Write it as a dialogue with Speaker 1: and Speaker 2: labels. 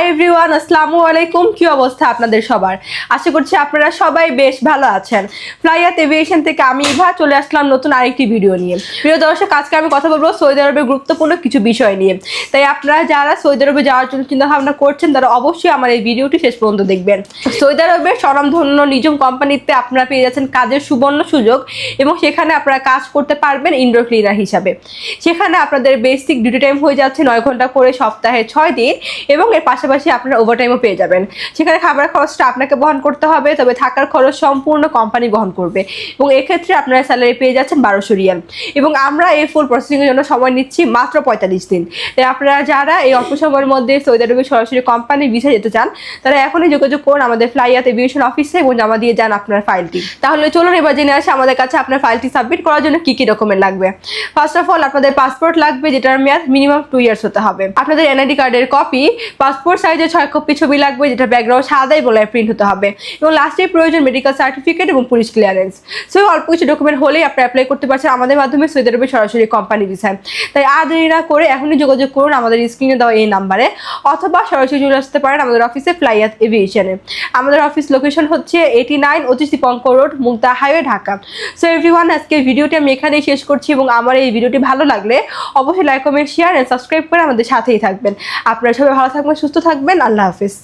Speaker 1: Hi everyone, আসসালামু আলাইকুম। কি অবস্থা আপনাদের সবার? আশা করছি আপনারা সবাই বেশ ভালো আছেন। ফ্লাইয়াত এভিয়েশন থেকে আমি ইভা চলে আসলাম নতুন আরেকটি ভিডিও নিয়ে। প্রিয় দর্শক, আজকে আমি কথা বলবো সৌদি আরবের গুরুত্বপূর্ণ কিছু বিষয় নিয়ে। তাই আপনারা যারা সৌদি আরবে যাওয়ার জন্য চিন্তা ভাবনা করছেন তারা অবশ্যই আমার এই ভিডিওটি শেষ পর্যন্ত দেখবেন। সৌদি আরবের স্বনামধন্য নিজম কোম্পানিতে আপনারা পেয়ে যাচ্ছেন কাজের সুবর্ণ সুযোগ এবং সেখানে আপনারা কাজ করতে পারবেন ইনডোর ক্লিনার হিসাবে। সেখানে আপনাদের বেসিক ডিউটি টাইম হয়ে যাচ্ছে 9 ঘন্টা করে সপ্তাহে 6 দিন এবং এর পাশাপাশি আপনারা ওভারটাইমও পেয়ে যাবেন। সেখানে খাবার খরচটা আপনাকে বহন করতে হবে, তবে থাকার খরচ সম্পূর্ণ কোম্পানি বহন করবে এবং এক্ষেত্রে আপনারা স্যালারি পেয়ে যাচ্ছেন 1200 রিয়াল। এবং আমরা এই ফুল প্রসেসিংয়ের জন্য সময় নিচ্ছি মাত্র 45 দিন। তাই আপনারা যারা এই অল্প সময়ের মধ্যে সৌদি আরবে সরাসরি কোম্পানির ভিসা যেতে চান তারা এখনই যোগাযোগ করুন আমাদের ফ্লাইয়াত এভিয়েশন অফিসে এবং জমা দিয়ে যান আপনার ফাইলটি। তাহলে চলুন এবার জেনে আসি আমাদের কাছে আপনার ফাইলটি সাবমিট করার জন্য কি কি ডকুমেন্ট লাগবে। ফার্স্ট অফ অল আপনাদের পাসপোর্ট লাগবে, যেটার মেয়াদ মিনিমাম 2 ইয়ার্স হতে হবে। আপনাদের এনআইডি কার্ডের কপি, পাসপোর্ট সাইজের 6 কপি ছবি লাগবে, যেটা ব্যাকগ্রাউন্ড সাদা এবং প্রিন্ট হতে হবে। এবং লাস্টে প্রয়োজন মেডিকেল সার্টিফিকেট এবং পুলিশ ক্লিয়ারেন্স। সো অল্প কিছু ডকুমেন্ট হলেই আপনি অ্যাপ্লাই করতে পারছেন আমাদের মাধ্যমে সৌদি আরবে সরাসরি কোম্পানি ভিসায়। তাই আর দেরি না করে এখনই যোগাযোগ করুন আমাদের স্ক্রিনে দেওয়া এই নাম্বারে, অথবা সরাসরি চলে আসতে পারেন আমাদের অফিসে ফ্লাইয়াত এভিয়েশনে। আমাদের অফিস লোকেশন হচ্ছে 89 Atish Dipankar road, Mugda highway, Dhaka. So everyone, আজকে ভিডিওটি আমি এখানেই শেষ করছি এবং আমার এই ভিডিওটি ভালো লাগলে অবশ্যই like, comment, share and subscribe করে আমাদের সাথেই থাকবেন। আপনারা সবাই ভালো থাকবেন, সুস্থ থাকবেন। আল্লাহ হাফিজ।